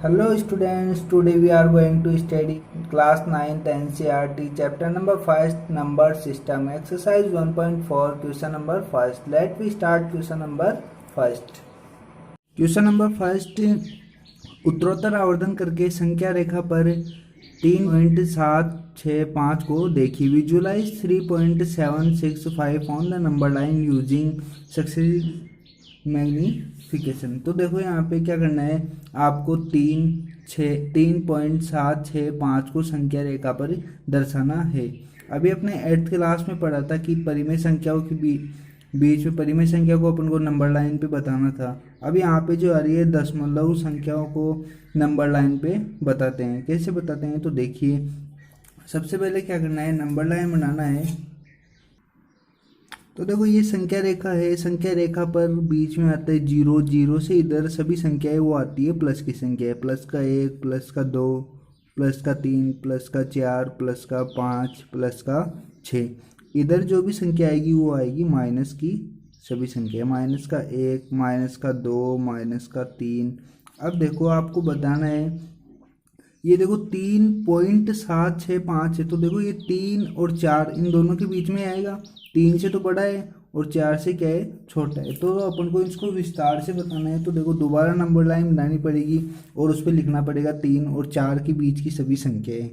Hello students, today we are going to study class 9th NCERT chapter number 5 number system exercise 1.4 question number 1. Let we start question number 1. Question number first, उत्तरोत्तर आवर्धन करके संख्या रेखा पर 3.765 को देखिए। Visualize 3.765 on the number line using successive magnification. तो देखो यहाँ पे क्या करना है, आपको 3.765 को संख्या रेखा पर दर्शाना है। अभी अपने 8th क्लास में पढ़ा था कि परिमेय संख्याओं के बीच में परिमेय संख्या को अपन को नंबर लाइन पे बताना था। अब यहाँ पे जो आ रही है दशमलव संख्याओं को नंबर लाइन पे बताते हैं। कैसे बताते हैं तो देखिए, सबसे पहले क्या करना है, नंबर लाइन बनाना है। तो देखो ये संख्या रेखा है, संख्या रेखा पर बीच में आता है 0, 0 से इधर सभी संख्याएं वो आती है प्लस की संख्या है, प्लस का 1, प्लस का 2, प्लस का 3, प्लस का 4, प्लस का 5, प्लस का 6। इधर जो भी संख्या आएगी वो आएगी माइनस की सभी संख्या, माइनस का 1, माइनस का 2, माइनस का 3। अब देखो आपको बताना है, ये देखो 3.765 है, तो देखो ये 3 और 4 इन दोनों के बीच में आएगा। 3 से तो बड़ा है और 4 से क्या है, छोटा है। तो अपन को इसको विस्तार से बताना है, तो देखो दोबारा नंबर लाइन बनानी पड़ेगी और उस पर लिखना पड़ेगा 3 और 4 के बीच की सभी संख्याएं।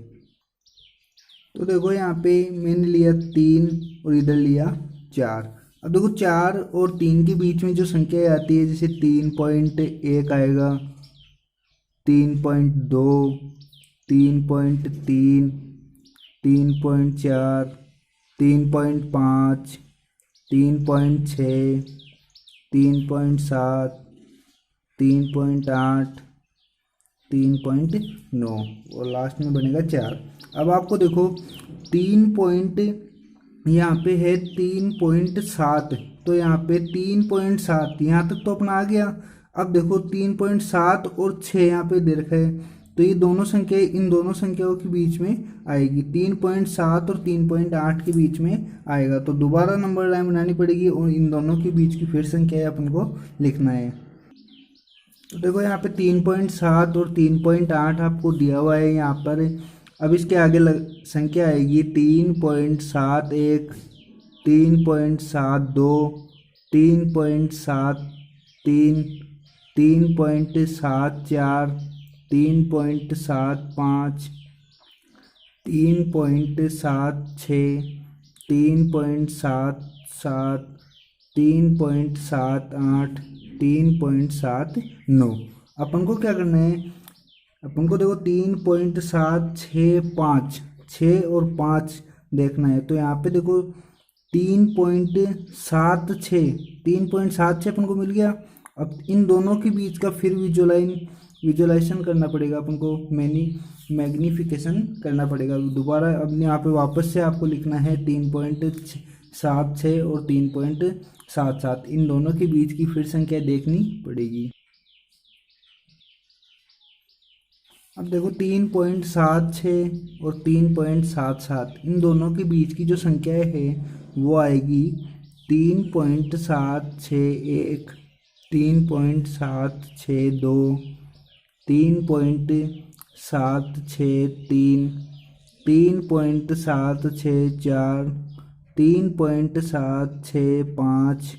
तो देखो यहाँ पे मैंने लिया 3 और इधर लिया 4। अब देखो 4 और 3 के बीच में जो संख्याएं आती है, जैसे 3.1 आएगा, 3.2, 3.3, 3.4, 3.5, 3.6, 3.7, 3.8, 3.9 और लास्ट में बनेगा 4। अब आपको देखो 3 यहाँ पे है 3.7, तो यहाँ पे 3.7 यहाँ तक तो अपना आ गया। अब देखो 3.7 और 6 यहाँ पे दे रखा है, तो ये दोनों संख्या इन दोनों संख्याओं के बीच में आएगी, 3.7 और 3.8 के बीच में आएगा। तो दोबारा नंबर लाइन बनानी पड़ेगी और इन दोनों के बीच की फिर संख्या अपन को लिखना है। तो देखो यहाँ पे 3.7 और 3.8 आपको दिया हुआ है यहाँ पर। अब इसके आगे संख्या आएगी 3.71, 3.72, 3.73, 3.74, 3.75, 3.76, 3.77, 3.78, 3.79। अपन को क्या करना है, अपन को देखो 3.765, 6 और 5 देखना है। तो यहाँ पे देखो 3.76 अपन को मिल गया। अब इन दोनों के बीच का फिर विजुअलाइजेशन करना पड़ेगा, अपन को मैग्निफिकेशन करना पड़ेगा दोबारा। अब यहाँ पे वापस से आपको लिखना है 3.76 और 3.77, इन दोनों के बीच की फिर संख्या देखनी पड़ेगी। अब देखो 3.76 और 3.77 इन दोनों के बीच की जो संख्या है वो आएगी 3.761, 3.762, 3.763, 3.764, 3.765,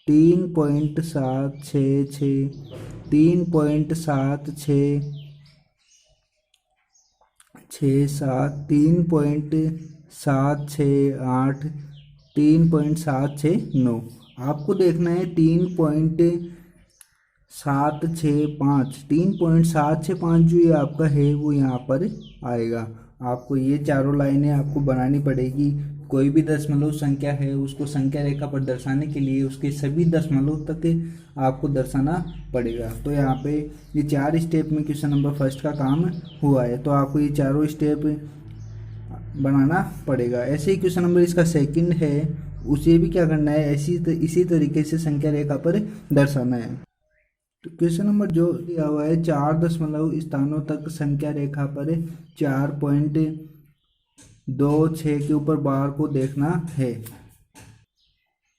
3.766, 3.76, 3.768, 3.769। आपको देखना है 3.765 जो ये आपका है वो यहाँ पर आएगा। आपको ये चारों लाइनें आपको बनानी पड़ेगी। कोई भी दशमलव संख्या है उसको संख्या रेखा पर दर्शाने के लिए उसके सभी दशमलव तक आपको दर्शाना पड़ेगा। तो यहाँ पे ये 4 स्टेप में क्वेश्चन नंबर फर्स्ट का काम हुआ है, तो आपको ये चारों स्टेप बनाना पड़ेगा। ऐसे ही क्वेश्चन नंबर इसका सेकंड है, उसे भी क्या करना है, इसी तरीके से संख्या रेखा पर दर्शाना है। तो क्वेश्चन नंबर जो दिया हुआ है 4 दशमलव स्थानों तक संख्या रेखा पर 4.26 के ऊपर बार को देखना है।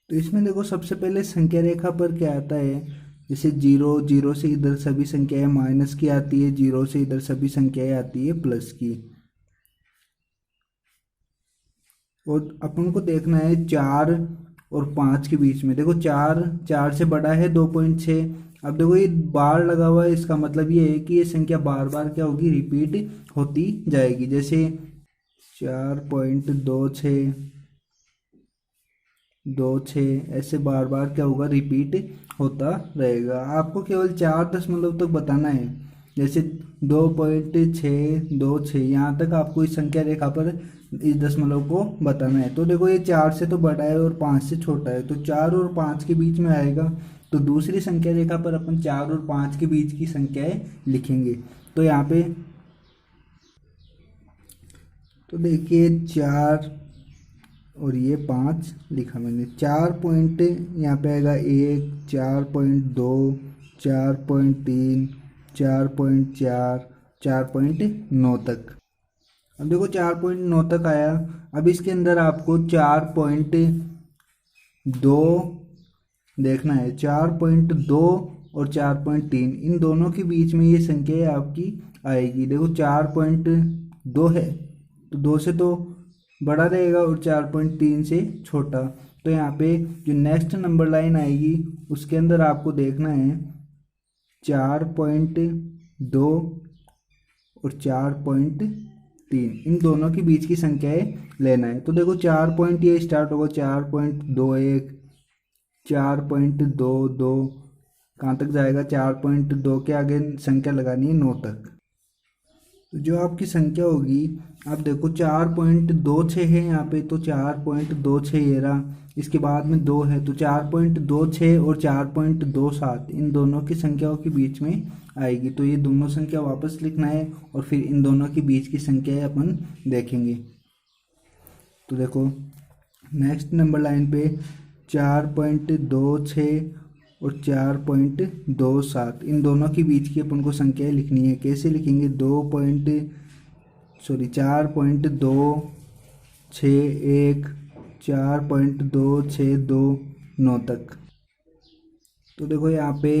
तो इसमें देखो सबसे पहले संख्या रेखा पर क्या आता है, जैसे जीरो, जीरो से इधर सभी संख्याएं माइनस की आती है, जीरो से इधर सभी संख्याएं आती है प्लस की। और अपन को देखना है 4 और 5 के बीच में। देखो 4 से बड़ा है 2.6। अब देखो ये बार लगा हुआ है, इसका मतलब ये है कि ये संख्या बार बार क्या होगी, रिपीट होती जाएगी। जैसे 4.26, 26 ऐसे बार बार क्या होगा, रिपीट होता रहेगा। आपको केवल 4 दशमलव तक बताना है। जैसे 2.626, यहाँ तक आपको इस संख्या रेखा पर इस दशमलव को बताना है। तो देखो ये 4 से तो बड़ा है और 5 से छोटा है, तो 4 और 5 के बीच में आएगा। तो दूसरी संख्या रेखा पर अपन 4 और 5 के बीच की संख्याएं लिखेंगे। तो यहाँ पे तो देखिए 4 और ये 5 लिखा मैंने। 4 पॉइंट यहाँ पे आएगा 1, 4.2, 4.3, 4.4, 4.9 तक। अब देखो 4.9 तक आया। अब इसके अंदर आपको 4.2 देखना है। 4.2 और 4.3 इन दोनों के बीच में ये संख्या आपकी आएगी। देखो 4.2 है तो 2 से तो बड़ा रहेगा और 4.3 से छोटा। तो यहाँ पे जो नेक्स्ट नंबर लाइन आएगी उसके अंदर आपको देखना है 4.2 और 4.3 इन दोनों के बीच की संख्याएं लेना है। तो देखो 4 पॉइंट ये स्टार्ट होगा 4.21, 4.22, कहाँ तक जाएगा, 4.2 के आगे संख्या लगानी है 9 तक। तो जो आपकी संख्या होगी, आप देखो 4.26 है यहाँ पे, तो 4.26 ये रहा। इसके बाद में 2 है तो 4.26 और 4.27 इन दोनों की संख्याओं के बीच में आएगी। तो ये दोनों संख्या वापस लिखना है और फिर इन दोनों के बीच की संख्याएं अपन देखेंगे। तो देखो नेक्स्ट नंबर लाइन पे 4.26 और 4.27 इन दोनों के बीच की अपन को संख्याएं लिखनी है। कैसे लिखेंगे, 4.261, 4.2629 तक। तो देखो यहाँ पे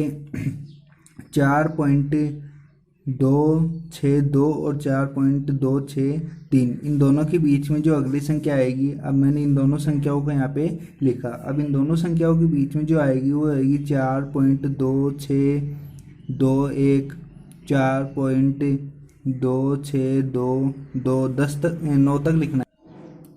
4.262 और 4.263 इन दोनों के बीच में जो अगली संख्या आएगी, अब मैंने इन दोनों संख्याओं को यहाँ पे लिखा। अब इन दोनों संख्याओं के बीच में जो आएगी वो आएगी 4.2621, 4.2622, 10 तक 9 तक लिखना है।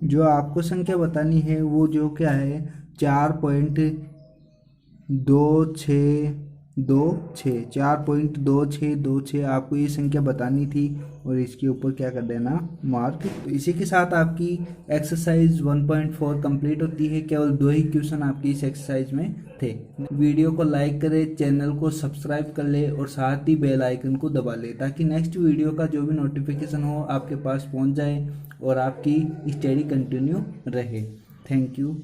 जो आपको संख्या बतानी है वो जो क्या है 4.2626 आपको ये संख्या बतानी थी और इसके ऊपर क्या कर देना, मार्क। तो इसी के साथ आपकी एक्सरसाइज 1.4 कंप्लीट होती है। केवल 2 ही क्वेश्चन आपकी इस एक्सरसाइज में थे। वीडियो को लाइक करें, चैनल को सब्सक्राइब कर ले और साथ ही बेल आइकन को दबा ले ताकि नेक्स्ट वीडियो का जो भी नोटिफिकेशन हो आपके पास पहुंच जाए और आपकी स्टडी कंटिन्यू रहे। Thank you.